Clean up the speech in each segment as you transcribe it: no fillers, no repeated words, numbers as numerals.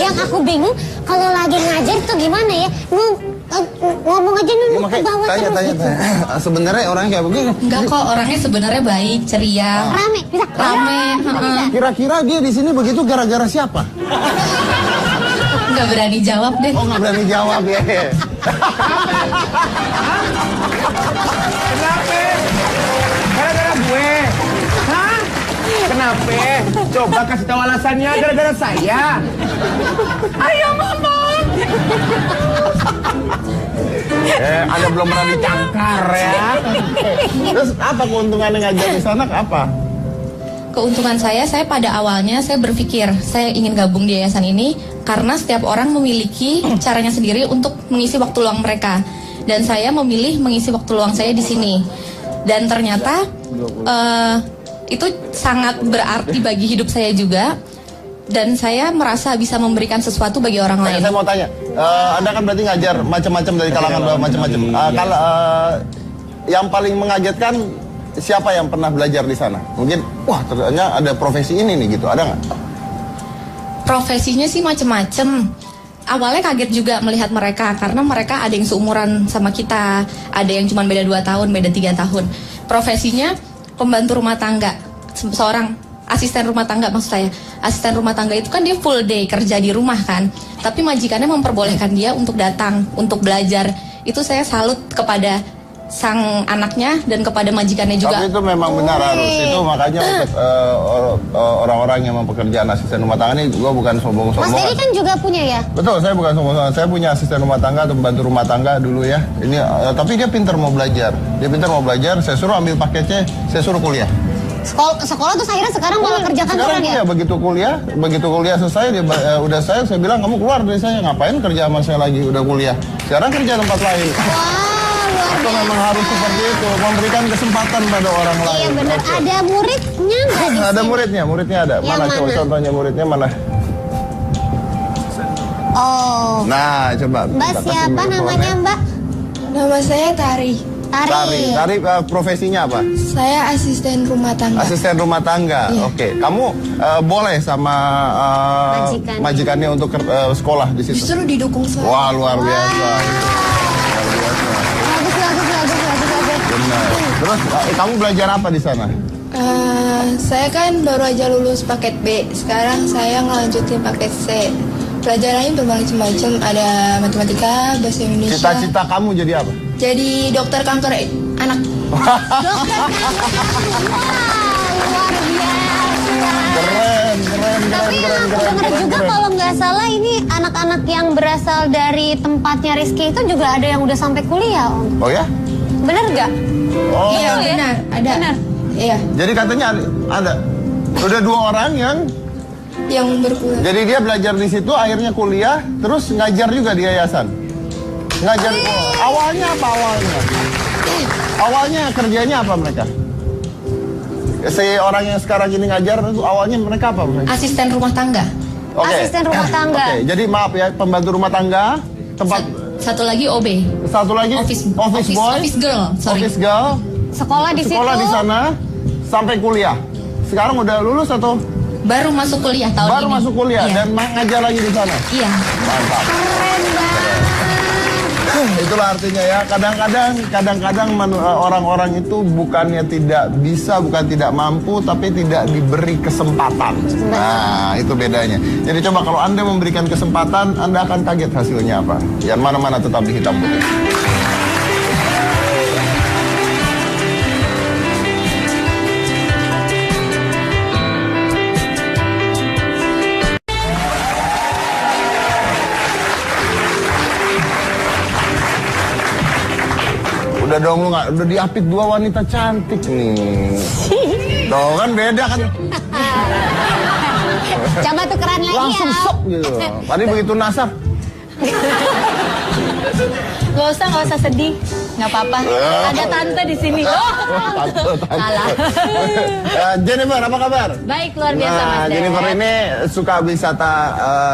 Yang aku bingung kalau lagi ngajar tuh gimana ya? Ngomong aja dulu ke bawah terus. Tanya. Sebenarnya orangnya kayak begini. Enggak kok, orangnya sebenarnya baik, ceria. Rame, bisa. Rame. Kira-kira dia di sini begitu gara-gara siapa? Nggak berani jawab deh. Oh, nggak berani jawab ya. Kenapa? Gara-gara gue? Hah? Kenapa? Coba kasih tahu alasannya. Gara-gara saya. Ayo ngomong. Anda belum pernah dicangkar ya. Terus apa keuntungannya ngajar di sana? Apa? Keuntungan saya pada awalnya saya berpikir saya ingin gabung di yayasan ini karena setiap orang memiliki caranya sendiri untuk mengisi waktu luang mereka. Dan saya memilih mengisi waktu luang saya di sini. Dan ternyata itu sangat berarti bagi hidup saya juga. Dan saya merasa bisa memberikan sesuatu bagi orang lain. Saya mau tanya, Anda kan berarti ngajar macam-macam dari kalangan macam-macam. Kalau yang paling mengagetkan siapa yang pernah belajar di sana? Mungkin, wah ternyata ada profesi ini nih gitu, ada nggak? Profesinya sih macam-macam. Awalnya kaget juga melihat mereka karena mereka ada yang seumuran sama kita, ada yang cuma beda 2 tahun, beda 3 tahun. Profesinya pembantu rumah tangga, seorang asisten rumah tangga maksud saya. Asisten rumah tangga itu kan dia full day kerja di rumah kan. Tapi majikannya memperbolehkan dia untuk datang, untuk belajar. Itu saya salut kepada sang anaknya dan kepada majikannya juga. Tapi itu memang benar harus. Itu makanya untuk orang-orang yang mempekerjaan asisten rumah tangga ini, gue bukan sombong-sombongan. Mas Dery kan juga punya ya? Betul, saya bukan sombong-sombongan. Saya punya asisten rumah tangga atau pembantu rumah tangga dulu ya. Ini, tapi dia pintar mau belajar. Dia pintar mau belajar. Saya suruh ambil paketnya, saya suruh kuliah. Sekolah tuh akhirnya sekarang malah kerja kantoran ya? Begitu kuliah selesai dia udah saya bilang kamu keluar dari saya, ngapain kerja sama saya lagi, udah kuliah. Sekarang kerja tempat lain. Atau memang harus seperti itu, memberikan kesempatan pada orang lain. Iya benar. Ada muridnya nggak di sini? Ada muridnya ada. Mana coba contohnya muridnya mana? Oh. Nah, coba. Mbak siapa namanya Mbak? Nama saya Tari. Tari. Profesinya apa? Saya asisten rumah tangga. Asisten rumah tangga. Iya. Oke. Kamu boleh sama majikannya untuk sekolah di situ? Justru didukung saya. Wah, luar biasa. Bagus. Benar. Terus kamu belajar apa di sana? Saya kan baru aja lulus paket B. Sekarang saya ngelanjutin paket C. Pelajarannya bermacam-macam. Ada matematika, bahasa Indonesia. Cita-cita kamu jadi apa? Jadi dokter kanker anak. Dokter Keren. Tapi aku dengar juga kalau nggak salah ini anak-anak yang berasal dari tempatnya Rizky itu juga ada yang udah sampai kuliah Om. Oh ya? Bener nggak? Oh. Iya benar, ada. Benar. Iya, Jadi katanya ada. Udah 2 orang yang berkuliah. jadi dia belajar di situ, akhirnya kuliah, terus ngajar juga di yayasan. Ngajar. Awalnya apa awalnya? Awalnya kerjanya apa mereka? Si orang yang sekarang ini ngajar itu awalnya mereka apa mereka? Asisten rumah tangga. Oke. Asisten rumah tangga. Oke, jadi maaf ya, pembantu rumah tangga, tempat Satu lagi OB. satu lagi Office boy, office girl, sorry. office girl, Sekolah di situ. sekolah di sana sampai kuliah. Sekarang udah lulus atau Baru masuk kuliah tahun baru ini. masuk kuliah Iya. dan ngajar lagi di sana? Iya. Mantap. Keren banget. Itulah artinya ya, kadang-kadang orang-orang itu bukannya tidak bisa, bukan tidak mampu, tapi tidak diberi kesempatan. Nah, itu bedanya. Jadi coba kalau Anda memberikan kesempatan, Anda akan kaget hasilnya apa. Yang mana-mana tetap di hitam putih. Udah dong lu nggak, udah diapit 2 wanita cantik nih. Tuh kan beda kan. Coba tukeran lagi Langsung ya. sok gitu. Tadi begitu nasab. Gak usah sedih. nggak apa-apa. Ada tante di sini. Oh, salah. Jennifer, apa kabar? Baik, luar biasa Mas Ded. Jennifer ini suka wisata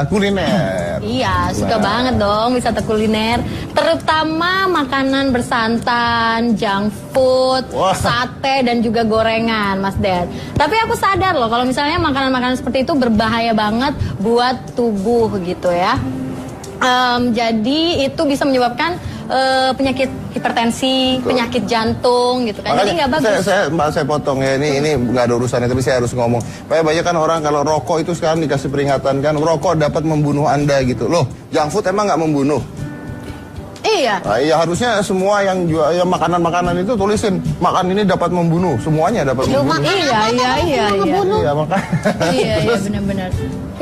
kuliner. Iya, suka banget dong wisata kuliner. Terutama makanan bersantan, junk food, Wah. sate, dan juga gorengan, Mas Ded. Tapi aku sadar loh, kalau misalnya makanan-makanan seperti itu berbahaya banget buat tubuh gitu ya. Jadi itu bisa menyebabkan penyakit hipertensi, penyakit jantung gitu kan. Jadi nggak bagus. Saya potong ya, ini nggak ada urusannya, tapi saya harus ngomong. Banyak kan orang kalau rokok itu sekarang dikasih peringatan kan, rokok dapat membunuh Anda gitu. Loh, junk food emang nggak membunuh? Iya. Nah, iya harusnya semua yang jual yang makanan-makanan itu tulisin makan ini dapat membunuh, semuanya dapat membunuh. Iya. Iya makanya. Iya benar-benar.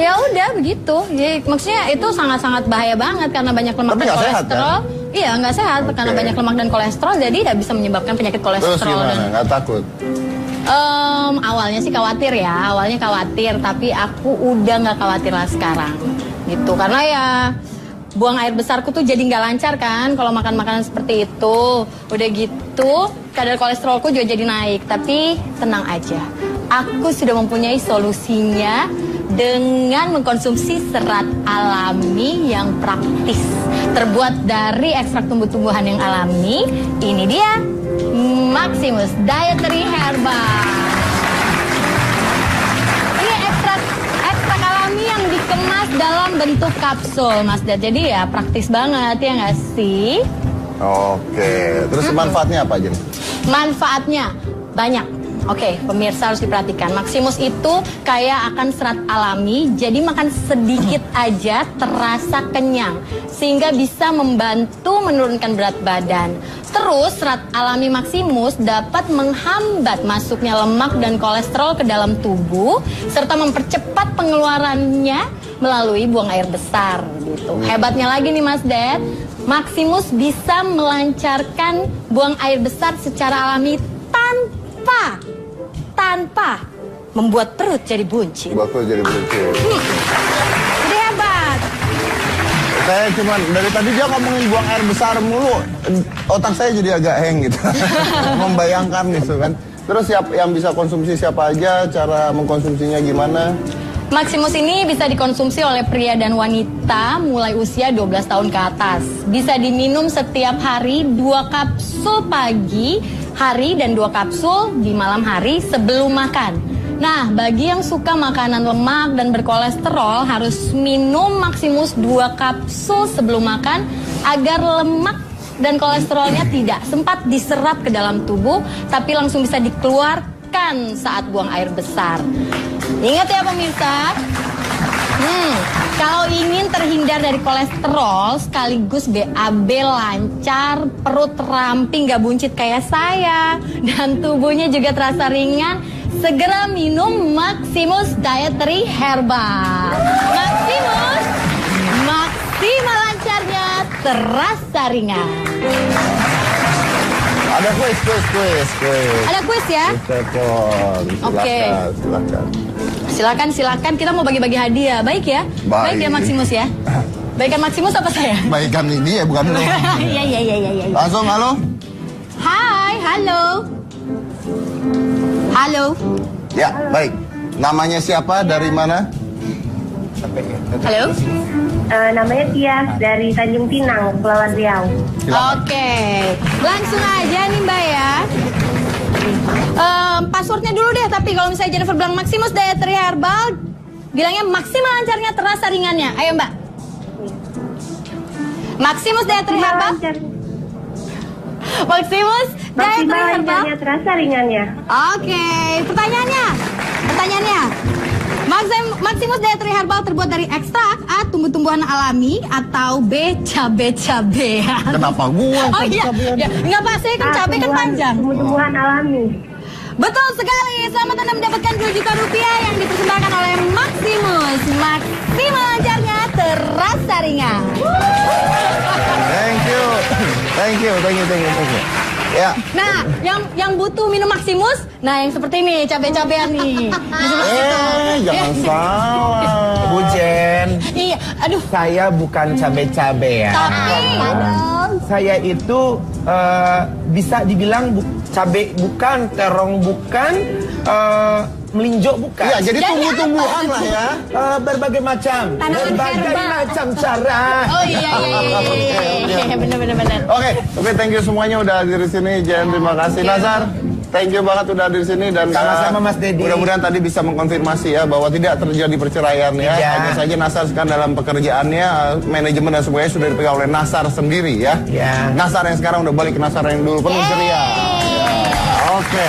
Ya udah begitu. Jadi, maksudnya itu sangat-sangat bahaya banget karena banyak lemak Tapi dan nggak sehat, kolesterol. Iya nggak sehat karena banyak lemak dan kolesterol, jadi tidak bisa menyebabkan penyakit kolesterol. Terus gimana? Nggak takut? Awalnya sih khawatir ya, tapi aku udah nggak khawatir lah sekarang, gitu. Karena ya buang air besarku tuh jadi nggak lancar kan kalau makan makanan seperti itu. Udah gitu kadar kolesterolku juga jadi naik. Tapi tenang aja, aku sudah mempunyai solusinya dengan mengkonsumsi serat alami yang praktis, terbuat dari ekstrak tumbuh-tumbuhan yang alami. Ini dia Maximus Dietary Herbal. Ini ekstrak alami yang dikemas dalam bentuk kapsul, Mas Dad. Jadi ya praktis banget ya nggak sih? Oke, terus manfaatnya apa aja? Manfaatnya banyak. Oke, pemirsa harus diperhatikan. Maximus itu kaya akan serat alami, jadi makan sedikit aja terasa kenyang, sehingga bisa membantu menurunkan berat badan. Terus serat alami Maximus dapat menghambat masuknya lemak dan kolesterol ke dalam tubuh, serta mempercepat pengeluarannya melalui buang air besar. Gitu. Hebatnya lagi nih Mas Dad, Maximus bisa melancarkan buang air besar secara alami tanpa membuat perut jadi buncit. Bakul jadi buncit. Jadi hebat. Saya cuma dari tadi dia ngomongin buang air besar mulu, otak saya jadi agak hang gitu. Membayangkan gitu kan. Terus yang bisa konsumsi siapa aja, cara mengkonsumsinya gimana? Maximus ini bisa dikonsumsi oleh pria dan wanita mulai usia 12 tahun ke atas. Bisa diminum setiap hari 2 kapsul pagi hari dan 2 kapsul di malam hari sebelum makan. Nah, bagi yang suka makanan lemak dan berkolesterol harus minum Maximus 2 kapsul sebelum makan agar lemak dan kolesterolnya tidak sempat diserap ke dalam tubuh tapi langsung bisa dikeluarkan saat buang air besar. Ingat ya pemirsa, kalau ingin terhindar dari kolesterol sekaligus BAB lancar, perut ramping gak buncit kayak saya, dan tubuhnya juga terasa ringan, segera minum Maximus Dietary Herbal. Maximus, maksimal lancarnya, terasa ringan. Ada kuis. Ada kuis ya? Telepon. Oke. Silakan. Kita mau bagi-bagi hadiah. Baik ya? Baik ya Maximus ya? Baikan Maximus apa saya? Baikan ini ya, bukan lu. Iya. Langsung halo. Hai, halo. Halo. Ya, baik. Namanya siapa? Dari mana? Halo. Namanya Tias dari Tanjung Pinang, Kepulauan Riau. Oke. Langsung aja nih Mbak ya. Passwordnya dulu deh, tapi kalau misalnya Jennifer bilang Maximus Dietary Herbal, bilangnya maksimal lancarnya, terasa ringannya. Ayo Mbak. Maximus Dietary Herbal. Maximus Dietary Herbal. Terasa ringannya. Oke, pertanyaannya. Maximus Dietary Herbal terbuat dari ekstrak A. tumbuh-tumbuhan alami atau B. cabe-cabean. Kenapa gua? Oh iya, nggak Pak, saya kan cabe kan panjang. Tumbuh-tumbuhan alami. Betul sekali, selamat Anda mendapatkan 2 juta rupiah yang dipersembahkan oleh Maximus. Maksimal lancarnya, terasa ringan. Thank you. Ya. Nah, yang butuh minum Maximus, nah yang seperti ini, cabe-cabean nih. Jangan salah. Bu Jen, Iya, aduh. saya bukan cabe-cabe ya. Tapi, Saya itu bisa dibilang cabai bukan, terong bukan, melinjo bukan. Iya, jadi tumbuh-tumbuhan lah ya. Berbagai macam, Tanaman berbagai herbal. macam cara. Oh iya. Bener. Oke, thank you semuanya udah hadir di sini. Jen, terima kasih. Nazar, thank you banget udah hadir di sini dan Sama-sama, Mas Dedi. Mudah-mudahan tadi bisa mengkonfirmasi ya bahwa tidak terjadi perceraian ya. Tidak. Hanya saja Nasar sekarang dalam pekerjaannya, manajemen dan semuanya sudah dipegang oleh Nasar sendiri ya. Ya. Nasar yang sekarang udah balik ke Nasar yang dulu penuh ceria. Ya. Oke.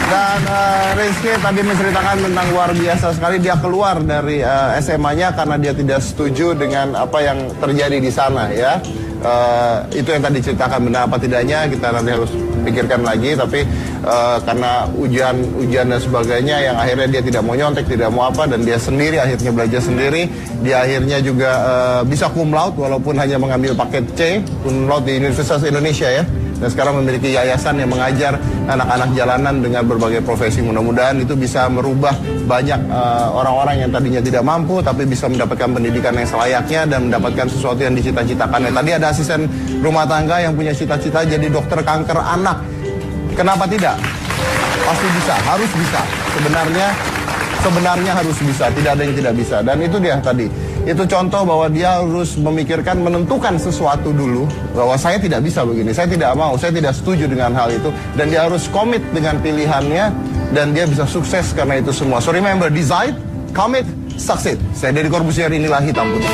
Dan Rizky tadi menceritakan tentang luar biasa sekali dia keluar dari SMA-nya karena dia tidak setuju dengan apa yang terjadi di sana ya. Itu yang tadi ceritakan, benar apa tidaknya kita nanti harus pikirkan lagi, tapi karena ujian dan sebagainya yang akhirnya dia tidak mau nyontek, tidak mau apa, dan dia sendiri akhirnya belajar sendiri. Dia akhirnya juga bisa cum laude walaupun hanya mengambil paket C, cum laude di Universitas Indonesia ya. Dan sekarang memiliki yayasan yang mengajar anak-anak jalanan dengan berbagai profesi. Mudah-mudahan itu bisa merubah banyak orang-orang yang tadinya tidak mampu tapi bisa mendapatkan pendidikan yang selayaknya dan mendapatkan sesuatu yang dicita-citakannya. Tadi ada asisten rumah tangga yang punya cita-cita jadi dokter kanker anak. Kenapa tidak? Pasti bisa, harus bisa. Sebenarnya harus bisa, tidak ada yang tidak bisa. Dan itu dia tadi. Itu contoh bahwa dia harus memikirkan, menentukan sesuatu dulu. Bahwa saya tidak bisa begini, saya tidak mau, saya tidak setuju dengan hal itu. Dan dia harus komit dengan pilihannya. Dan dia bisa sukses karena itu semua. So remember, decide, commit, succeed. Saya Deddy Corbuzier, inilah Hitam Putih.